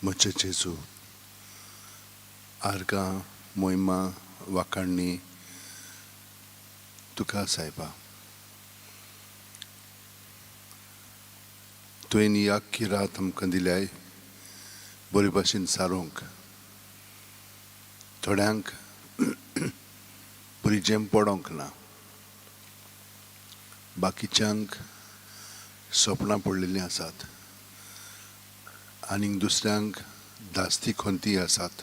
म्हज्या जेजू, आर्गां मोहिमा वाखाणणी तुका सायबा. तुवें ही आख्खी रात आमकां दिल्याय बरे भाशेन सारूंक. थोड्यांक बरी जेम पडोंक ना, बाकीच्यांक सपनां पडलेलीं आसात, आनीक दुसऱ्यांक धास्ती खोंती आसात.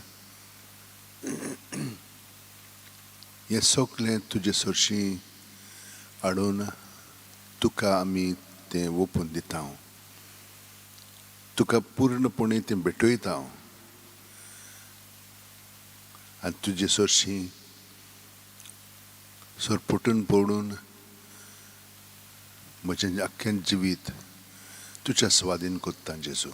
हें सगलें तुजे सरशीं हाडून तुका आमी तें ओपून दिता. तुका पूर्णपणी तें भेटयता आनी तुजे सरशीं सरपटून पडून म्हजें आख्खें जिवीत तुज्या स्वाधीन कोत्ता जेजू.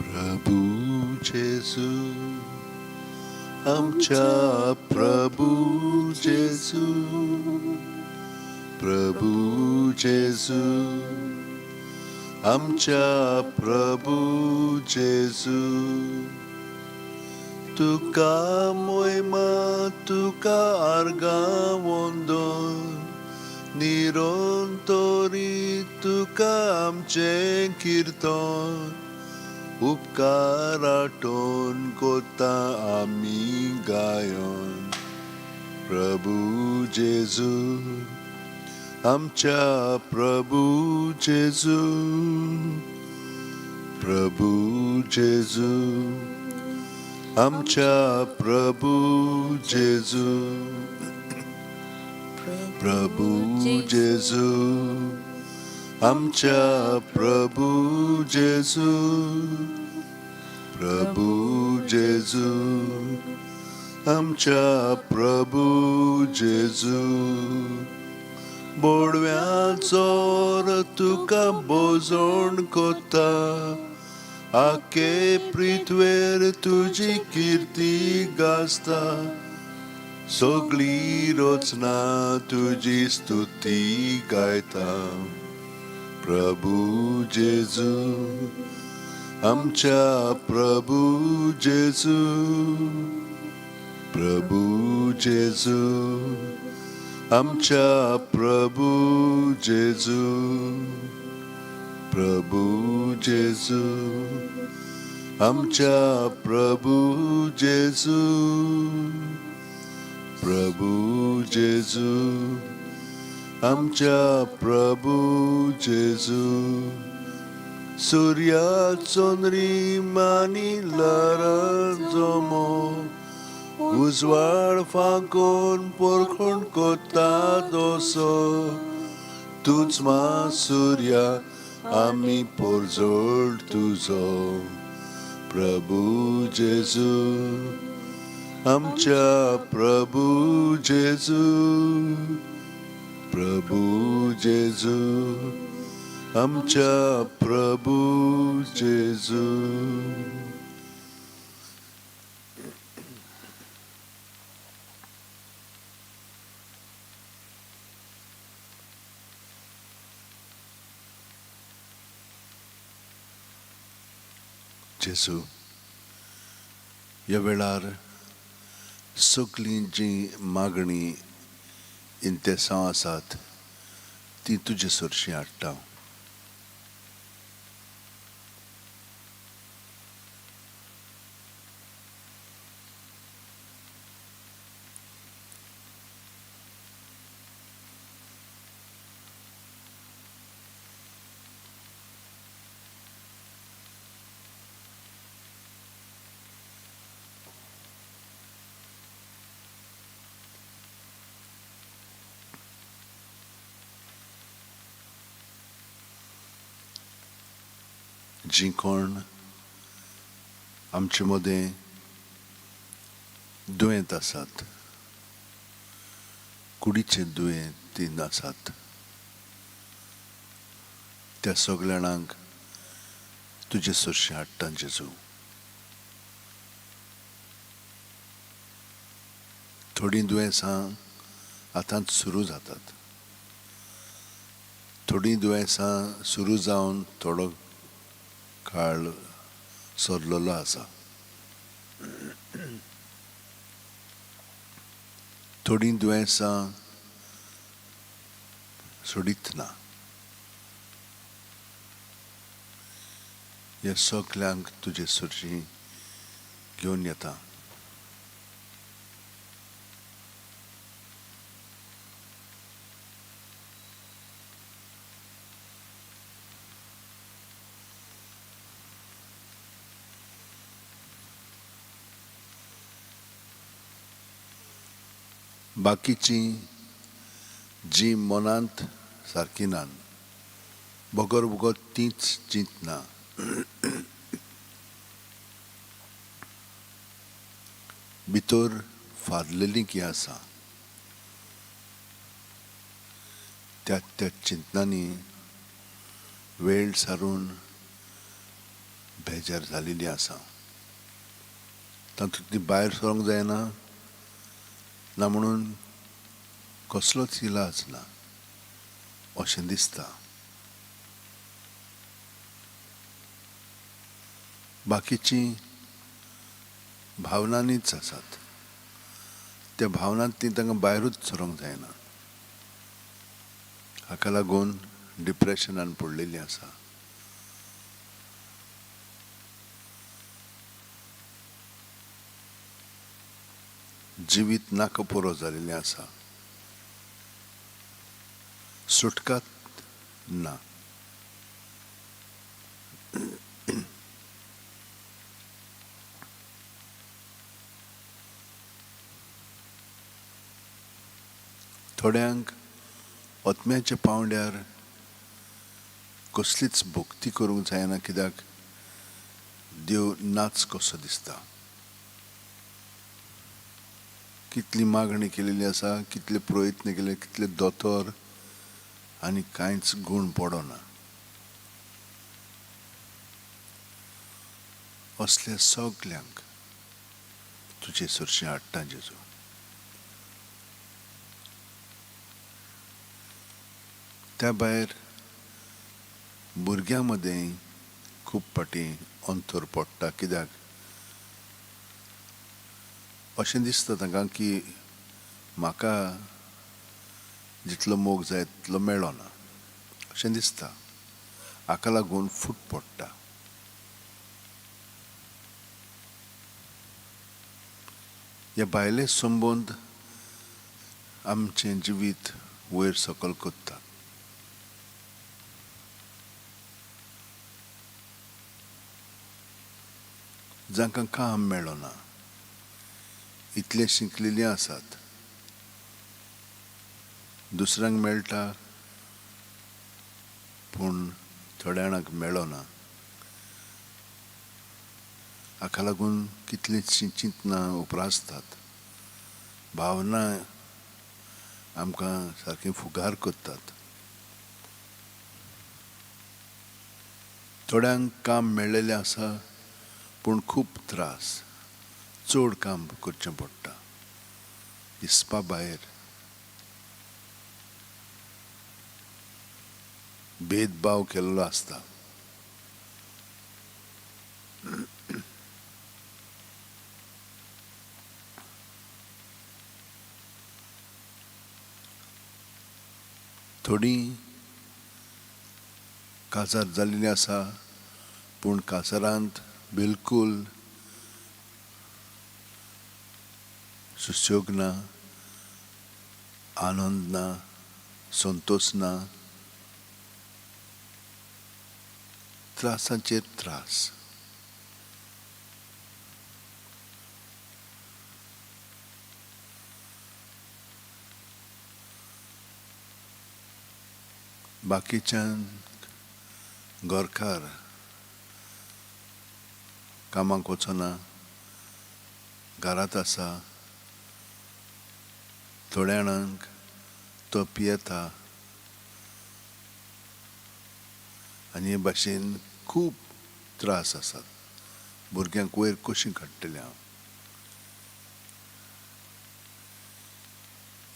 प्रभू जेजू, आमच्या प्रभू जेजू, प्रभू जेजू, आमच्या प्रभू जेजू. तुका मोहिमा, तुका आर्गां वंदन, निरंतरी तुका आमचें किर्तन. उपकार आठोवन कोत्ता आमी गायन. प्रभू जेजू, आमच्या प्रभू जेजू, प्रभू जेजू, आमच्या प्रभू जेजू, प्रभू जेजू, आमच्या प्रभू जेजू, प्रभू जेजू, आमच्या प्रभू जेजू. बोडव्याचो तुका बोजोण कोत्ता, आखे पृथ्वेर तुजी किर्ती गाजता. सगळी रचना तुजी स्तुती गायता. प्रभू जेजू, आमच्या प्रभू जेजू, प्रभू जेजू, आमच्या प्रभू जेजू, प्रभू जेजू, आमच्या प्रभू जेजू, प्रभू जेजू, आमच्या प्रभू जेजू. सूर्या चंद्री मानी लहरां जमो, उजवाड फांकोन परखण कोत्ता दोसो. तूच मा सूर्या आमी पोरजोड तुजो. प्रभू जेजू, आमच्या प्रभू जेजू, प्रभू जेजू, आमच्या प्रभू जेजू. जेजू, ह्या वेळार सगळीं जी मागणी इंतेसां आसात ती तुजे सरशीं हाडटा. जी कोण आमचे मदें दुयेंत आसात, कुडीचे दुयेंतीन आसात, त्या सगळ्या जाणांक तुजे सुरशें हाडटा जेजू. थोडीं दुयेंसां आतांच सुरू जातात. थोडीं दुयेंसां सुरू जावन थोडो काळ सरलेलो आसा. थोडीं दुयेंसां सोडीत ना. ह्या सगळ्यांक तुजे सुरशीं घेवन येता. बाकीचीं जीं मनांत सारकीं नात, बोगोर बोगोर तींच चिंतना. भितर फारलेलीं कीं आसा, त्या त्या चिंतनांनी वेळ सारून बेजार जालेलीं आसा. तातूंतलीं भायर सरोंक जायना ना म्हणून कसलोच इलाज ना अशें दिसता. बाकीचीं भावनांनीच आसात. त्या भावनांतलीं तांकां भायरूच सरोंक जायना. हाका लागून डिप्रेशनान पडलेलीं आसा. जिवीत नाकापोरो जालेलें आसा. सुटकाच ना. थोड्यांक आत्म्याच्या पांवड्यार कसलीच भक्ती करूंक जायना, कित्याक देव नाच कसो दिसता. कितली मागणी केलेली आसा, कितले प्रयत्न केले, कितले दोतोर, आनी कांयच गूण पडना. असल्या सगळ्यांक तुजे सुरशें हाडटा जेजू. त्या भायर भुरग्यां मदें खूब पाटी अंतर पडटा. कित्याक अशें दिसता तांकां की म्हाका जितलो मोग जाय तितलो मेळना अशें दिसता. हाका लागून फूट पडटा. हे भायले संबंद आमचें जिवीत वयर सकयल कोत्ता. जांकां काम मेळना, इतले शिकलेलीं आसात, दुसऱ्यांक मेळटा पूण थोड्या जाणांक मेळना. हाका लागून कितलींशीं चिंतनां उप्रासतात. भावना आमकां सारकी फुगार करतात. थोड्यांक काम मेळ्ळेलें आसा पूण खूब त्रास, चड काम करचें पडटा. हिसपा भायर भेदभाव केल्लो आसता. थोडीं काजार जाल्लीं आसा पूण काजारांत बिलकूल सुशेग ना, आनंद ना, संतोष ना. त्रासाचेर त्रास. बाकीच्यांक घरकार कामाक वचना, घरांत आसा. थोड्या जाणांक तो पियेता, आनी हे भाशेन खूब त्रास आसात. भुरग्यांक वयर कशीं काडटलें हांव.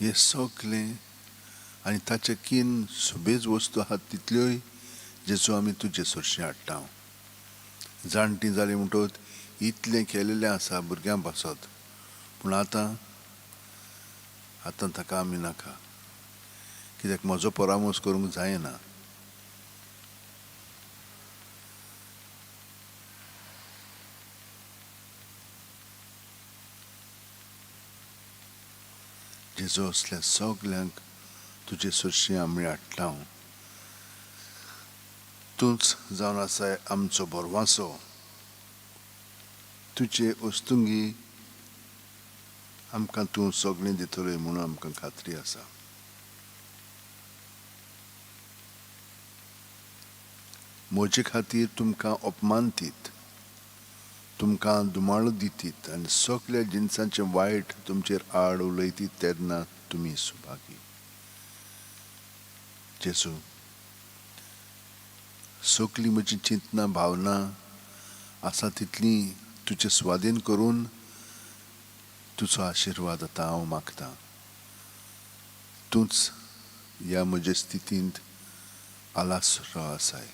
हे सगलें आनी ताचे कीन सुबेज वस्तू आहात तितल्योय जेचो आमी तुजे सरशी हाडटा हांव. जाणटीं जालीं म्हणटच इतलें केलेलें आसा भुरग्यां पासत, पूण आतां ताका आमी नाका, कित्याक म्हजो परामोस करूंक जायना. जेजो असल्या सगल्यांक तुजे सरशी आमी हाडटा हांव. तूंच जावन आसाय आमचो बोरवांसो. तुजे ओस्तुंगी आमकां तूं सगळें दितलोय म्हणून आमकां खात्री आसा. म्हजे खातीर तुमकां अपमान दीत, तुमकां दुमाळो दितीत आनी सगल्या जिन्सांचें वायट तुमचेर आड उलयतीत तेन्ना तुमी सुभागी. जेजू, सगलीं म्हजी चिंतना भावना आसा तितलीं तुजे स्वाधीन करून तुजो आशिर्वाद आतां हांव मागतां. तूंच ह्या म्हजे स्थितींत आलासरो आसाय.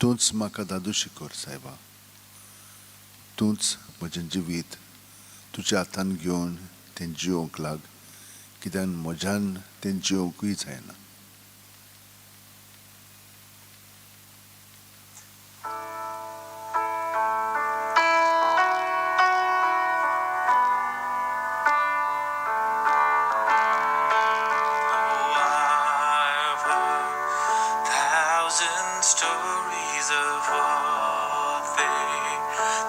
तूंच म्हाका दादोशी कर सायबा. तूंच म्हजें जिवीत तुज्या हातान घेवन तें जिवंक लाग, कित्याक म्हज्यान तें जिवंकूय जायना. Stories of what they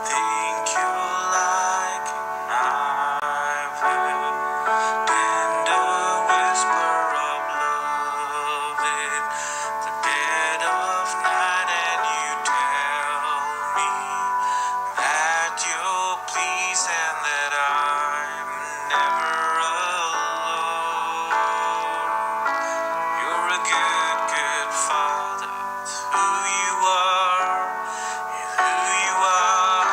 think you're like. I've heard tender whisper of love in the dead of night, and you tell me that you're pleased and that I'm never alone. You're a good, good father. It's who you are. It's who you are.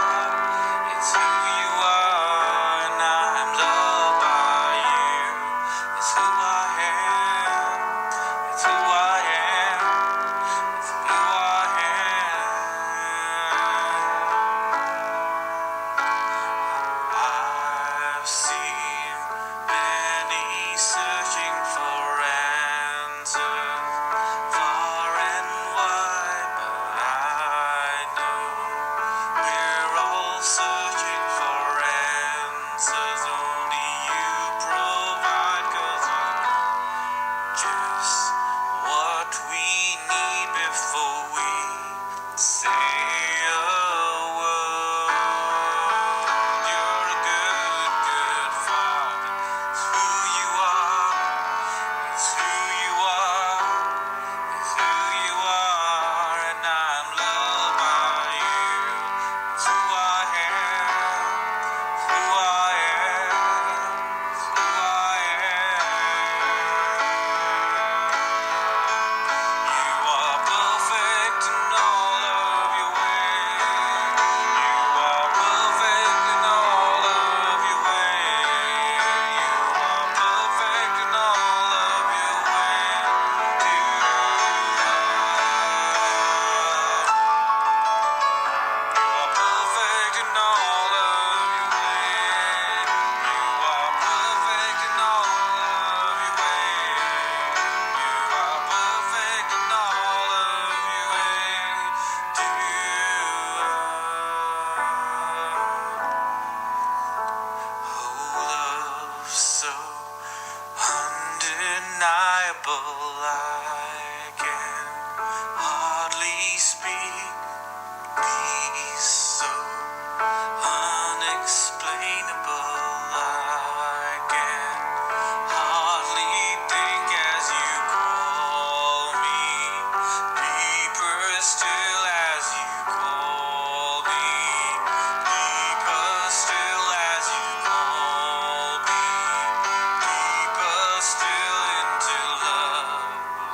It's who you are, and I'm loved by you. It's who I am. It's who I am. It's who I am. I've seen many searching for answers far and wide, but I know we're all searching for answers only you provide, 'cause you're just what we need before we say a word. You're a good, good father. It's who you are. It's who you are. It's who you are, and I'm loved by you. It's who I am. It's who I am. It's who I am. You are perfect in all of your ways. You are perfect in all of your ways. You are perfect in all of your ways. You are perfect in all of your ways. You are perfect in all of your ways. You are perfect in all of your ways. Oh, love so undeniable, I can hardly speak. Peace so unexplainable, I can hardly think as you call me. Deeper still as you call me. Deeper still as you call me. Deeper still into love.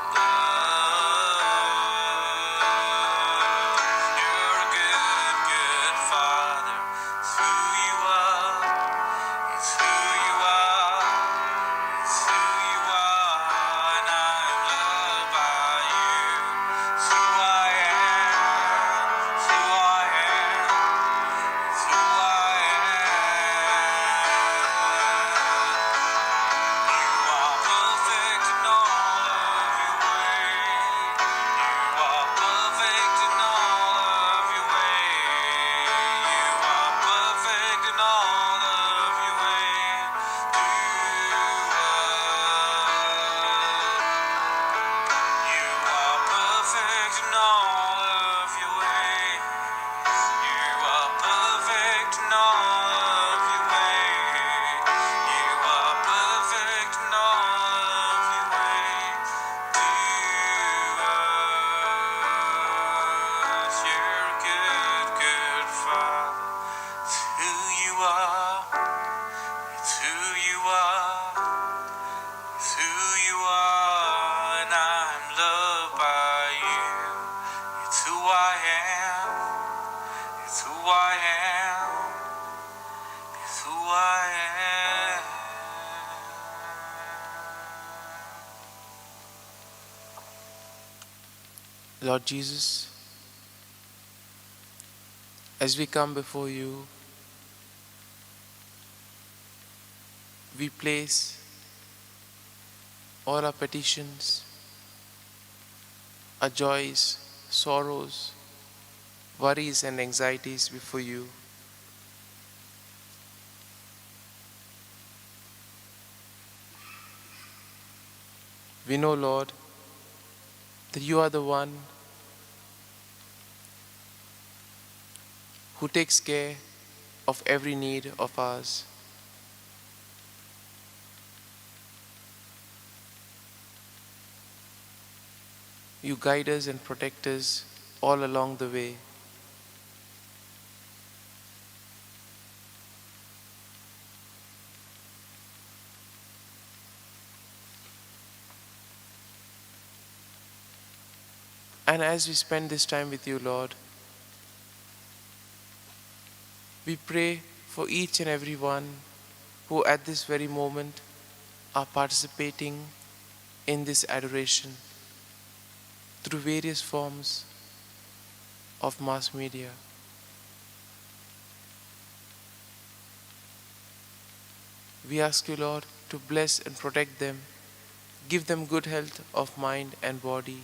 Lord Jesus, as we come before you, we place all our petitions, our joys, sorrows, worries, and anxieties before you. We know, Lord, that you are the one who takes care of every need of ours. You guide us and protect us all along the way. And as we spend this time with you, Lord, we pray for each and every one who at this very moment are participating in this adoration through various forms of mass media. We ask you, Lord, to bless and protect them, give them good health of mind and body.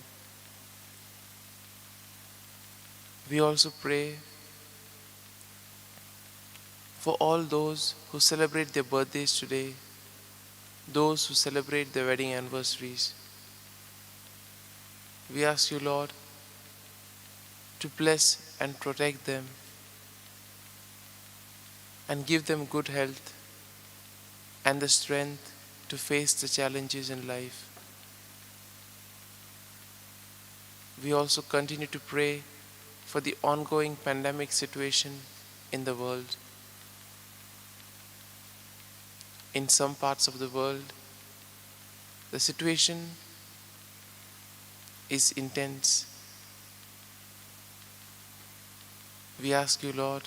We also pray for all those who celebrate their birthdays today, those who celebrate their wedding anniversaries. We ask you, Lord, to bless and protect them and give them good health and the strength to face the challenges in life. We also continue to pray for the ongoing pandemic situation in the world. In some parts of the world, the situation is intense. We ask you, Lord,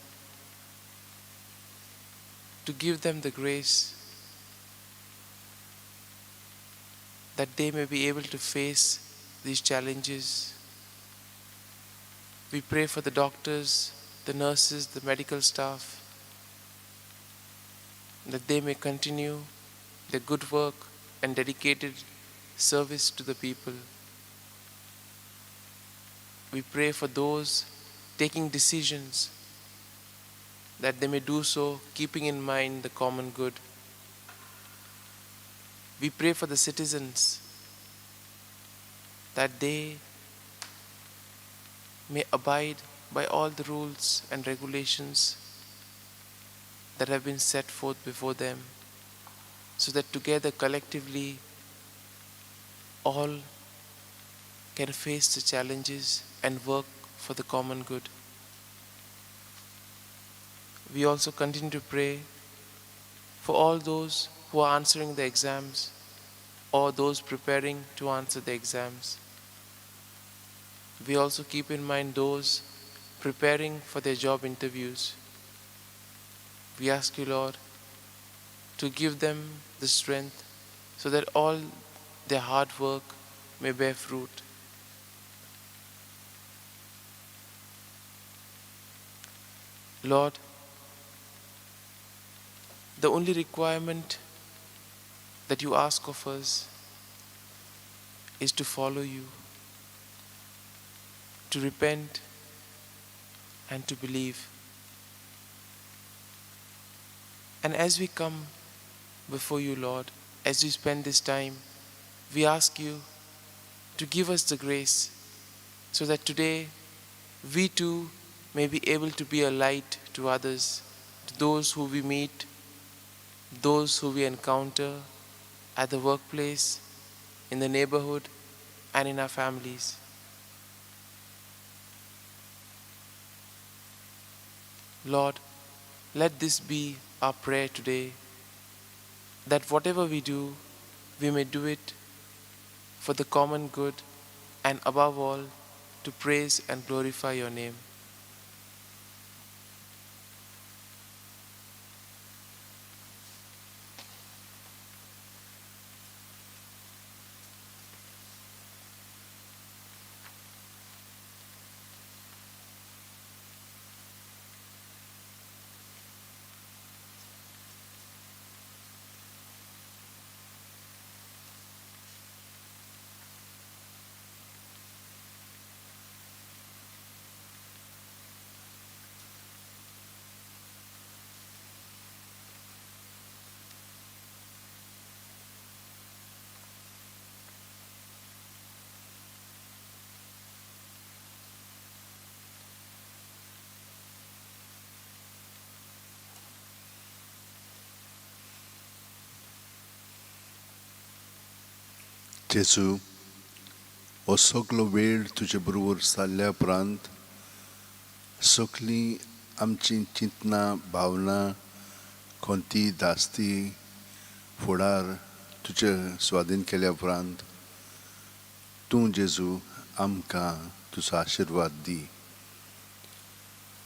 to give them the grace that they may be able to face these challenges. We pray for the doctors, the nurses, the medical staff, that they may continue their good work and dedicated service to the people. We pray for those taking decisions, that they may do so keeping in mind the common good. We pray for the citizens, that they may abide by all the rules and regulations that have been set forth before them, so that together, collectively, all can face the challenges and work for the common good. We also continue to pray for all those who are answering the exams or those preparing to answer the exams. We also keep in mind those preparing for their job interviews. We ask you, Lord, to give them the strength so that all their hard work may bear fruit. Lord, the only requirement that you ask of us is to follow you, to repent, and to believe. And as we come before you, Lord, as we spend this time, we ask you to give us the grace so that today we too may be able to be a light to others, to those who we meet, those who we encounter at the workplace, in the neighborhood, and in our families. Lord, let this be our prayer today, that whatever we do, we may do it for the common good and above all, to praise and glorify your name. जेजू, हो सगलो वेळ तुजे बरोबर जाल्ल्या उपरांत सगळीं आमची चिंतना भावना खंती दास्ती फुडार तुजे स्वाधीन केल्या उपरांत तूं जेजू आमकां तुजो आशिर्वाद दी.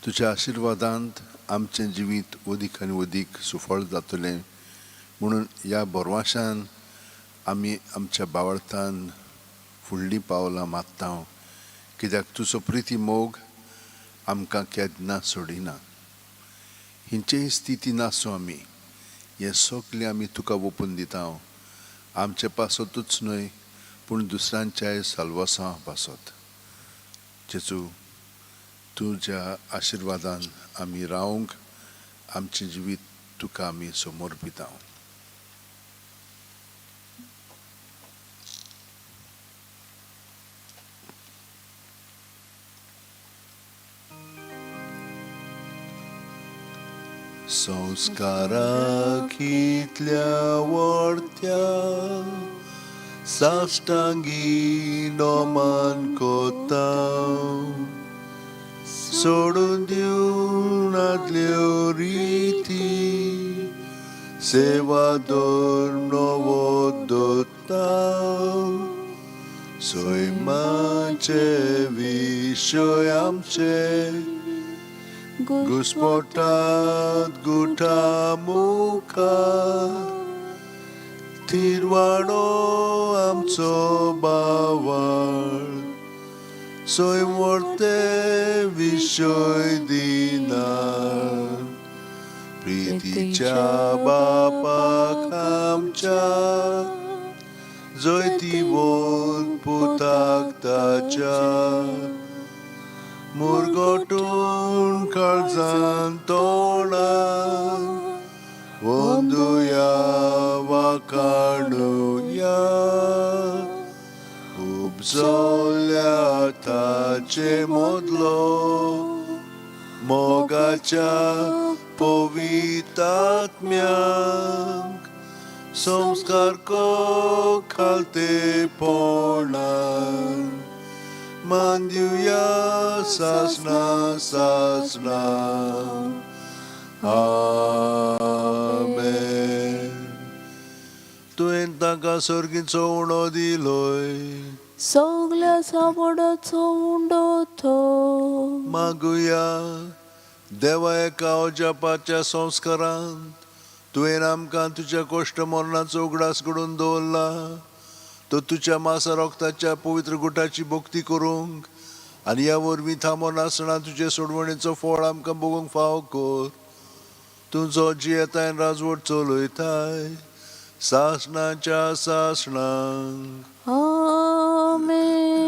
तुज्या आशिर्वादांत आमचें जिवीत अदीक आनी अदीक सुफळ जातलें म्हणून ह्या बोरवाशान आमी आमच्या बावळतान फुडलीं पावलां मात्ता कित्याक तुजो प्रिती मोग आमकां केन्ना सोडिना. हिंचेय स्थिती नासूं आमी हें सगलें आमी तुका ओपून दिता. आमचे पासतूच न्हय पूण दुसऱ्यांच्याय साल्वासां पासत. जेजू, तुज्या आशिर्वादान आमी रावंक आमचें जिवीत तुका आमी समर्पिता. संस्काराक इतल्या व्हडत्या साश्टांगी नोमान कोता सोडून दिवन आदल्यो रिती सेवा दोर नवो दोत्ता सैमाचे विशय आमचे घुस्पोटात गुठा मुखार तिरवाडो आमचो बावाळ सोयमोर्ते विशय दिनार प्रितीच्या बापाक आमच्या जैती बोल पुताक ताच्या मुरगोटून काळजान तोंडान वंदुया वाकाणुया उपजोल्या ताचे मोदलो मोगाच्या पवितात्म्यांक संस्कार को खालते पोणान मान दिवया सासना सासना. आमेन. तुवें तांकां सर्गीचो उणो दिलोय सगल्या साबडाचो उंडो तो मागुया. देवा एका अजापाच्या संस्कारांत तुवें आमकां तुज्या कोश्ट मरणाचो उगडास घडोवन दवरला. तो तुज्या मासा रोगताच्या पवित्र गुटाची भक्ती करूंक आनी ह्या वरवीं थांबोन आसतना तुजे सोडवणेचो फळ आमकां भोगूंक फाव कर. तुजो जी येताय राजवट चलयताय सासणाच्या सासणांक. आमेन.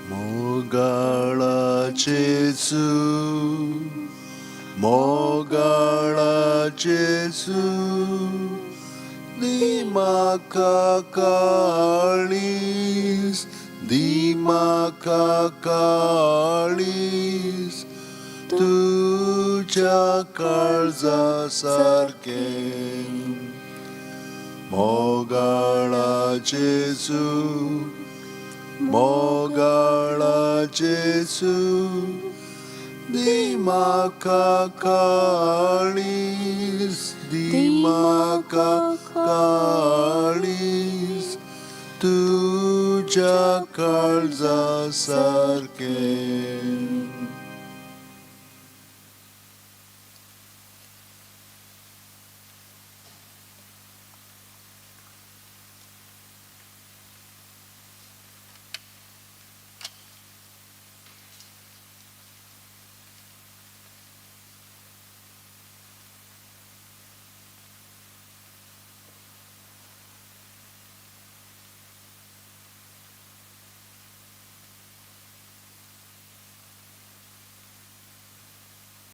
मोगाळा जेजू मोगाळा जेजू दी म्हाका काळीज दी म्हाका काळीज तुज्या काळजा सारकें. मोगाळा जेजू मोगाळा जेजू दी म्हाका काळीज दी म्हाका काळीज तुज्या काळजा सारकें.